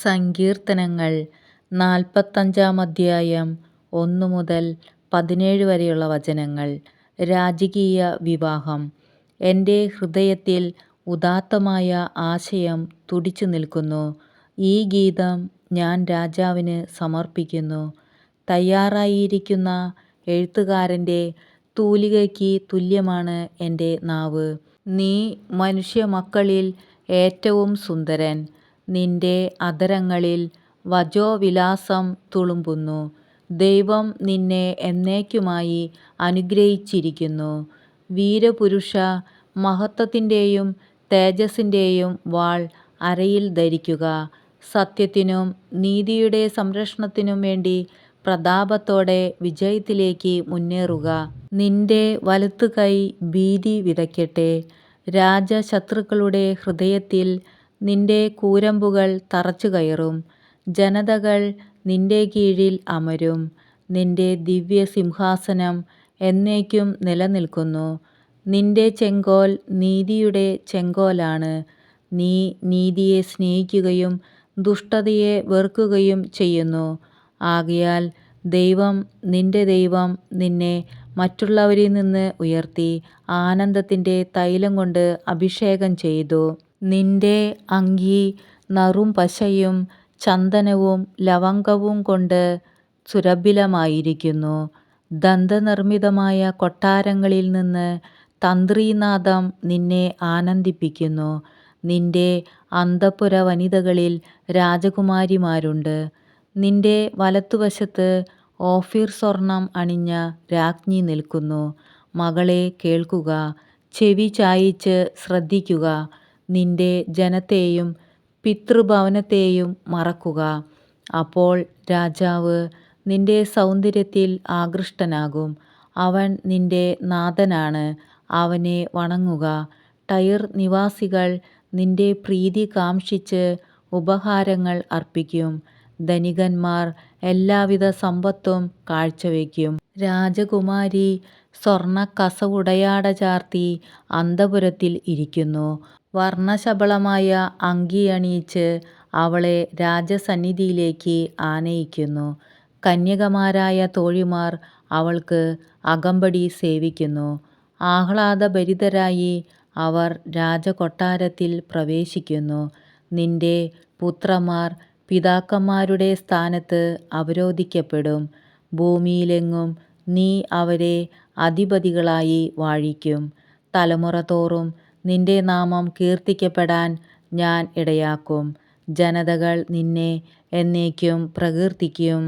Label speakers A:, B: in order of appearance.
A: സങ്കീർത്തനങ്ങൾ 45 അധ്യായം 1 മുതൽ 17 വരെയുള്ള വചനങ്ങൾ. രാജകീയ വിവാഹം. എൻ്റെ ഹൃദയത്തിൽ ഉദാത്തമായ ആശയം തുടിച്ചു നിൽക്കുന്നു. ഈ ഗീതം ഞാൻ രാജാവിന് സമർപ്പിക്കുന്നു. തയ്യാറായിരിക്കുന്ന എഴുത്തുകാരൻ്റെ തൂലികയ്ക്ക് തുല്യമാണ് എൻ്റെ നാവ്. നീ മനുഷ്യമക്കളിൽ ഏറ്റവും സുന്ദരൻ. നിന്റെ അധരങ്ങളിൽ വചോവിലാസം തുളുമ്പുന്നു. ദൈവം നിന്നെ എന്നേക്കുമായി അനുഗ്രഹിച്ചിരിക്കുന്നു. വീരപുരുഷ, മഹത്വത്തിൻ്റെയും തേജസ്സിൻ്റെയും വാൾ അരയിൽ ധരിക്കുക. സത്യത്തിനും നീതിയുടെ സംരക്ഷണത്തിനും വേണ്ടി പ്രതാപത്തോടെ വിജയത്തിലേക്ക് മുന്നേറുക. നിന്റെ വലത്തുകൈ ഭീതി വിതയ്ക്കട്ടെ. രാജശത്രുക്കളുടെ ഹൃദയത്തിൽ നിന്റെ കൂരമ്പുകൾ തറച്ചുകയറും. ജനതകൾ നിന്റെ കീഴിൽ അമരും. നിന്റെ ദിവ്യസിംഹാസനം എന്നേക്കും നിലനിൽക്കുന്നു. നിന്റെ ചെങ്കോൽ നീതിയുടെ ചെങ്കോലാണ്. നീ നീതിയെ സ്നേഹിക്കുകയും ദുഷ്ടതയെ വെറുക്കുകയും ചെയ്യുന്നു. ആകയാൽ ദൈവം നിന്റെ ദൈവം നിന്നെ മറ്റുള്ളവരിൽ നിന്ന് ഉയർത്തി ആനന്ദത്തിൻ്റെ തൈലം കൊണ്ട് അഭിഷേകം ചെയ്തു. നിന്റെ അങ്കി നറുംപശയും ചന്ദനവും ലവംഗവും കൊണ്ട് സുരഭിലമായിരിക്കുന്നു. ദന്തനിർമ്മിതമായ കൊട്ടാരങ്ങളിൽ നിന്ന് തന്ത്രീനാദം നിന്നെ ആനന്ദിപ്പിക്കുന്നു. നിന്റെ അന്തഃപുര വനിതകളിൽ രാജകുമാരിമാരുണ്ട്. നിന്റെ വലത്തുവശത്ത് ഓഫീർ സ്വർണം അണിഞ്ഞ രാജ്ഞി നിൽക്കുന്നു. മകളെ കേൾക്കുക, ചെവി ചായിച്ച് ശ്രദ്ധിക്കുക. നിന്റെ ജനത്തെയും പിതൃഭവനത്തെയും മറക്കുക. അപ്പോൾ രാജാവ് നിന്റെ സൗന്ദര്യത്തിൽ ആകൃഷ്ടനാകും. അവൻ നിന്റെ നാഥനാണ്. അവനെ വണങ്ങുക. ടയർ നിവാസികൾ നിന്റെ പ്രീതി കാംക്ഷിച്ച് ഉപഹാരങ്ങൾ അർപ്പിക്കും. ധനികന്മാർ എല്ലാവിധ സമ്പത്തും കാഴ്ചവെക്കും. രാജകുമാരി സ്വർണ്ണക്കസവുടയാട ചാർത്തി അന്തഃപുരത്തിൽ ഇരിക്കുന്നു. വർണ്ണശബളമായ അങ്കിയണിയിച്ച് അവളെ രാജസന്നിധിയിലേക്ക് ആനയിക്കുന്നു. കന്യകമാരായ തോഴിമാർ അവൾക്ക് അകമ്പടി സേവിക്കുന്നു. ആഹ്ലാദഭരിതരായി അവർ രാജകൊട്ടാരത്തിൽ പ്രവേശിക്കുന്നു. നിന്റെ പുത്രന്മാർ പിതാക്കന്മാരുടെ സ്ഥാനത്ത് അവരോധിക്കപ്പെടും. ഭൂമിയിലെങ്ങും നീ അവരെ അധിപതികളായി വാഴിക്കും. തലമുറ തോറും നിന്റെ നാമം കീർത്തിക്കപ്പെടാൻ ഞാൻ ഇടയാക്കും. ജനതകൾ നിന്നെ എന്നേക്കും പ്രകീർത്തിക്കും.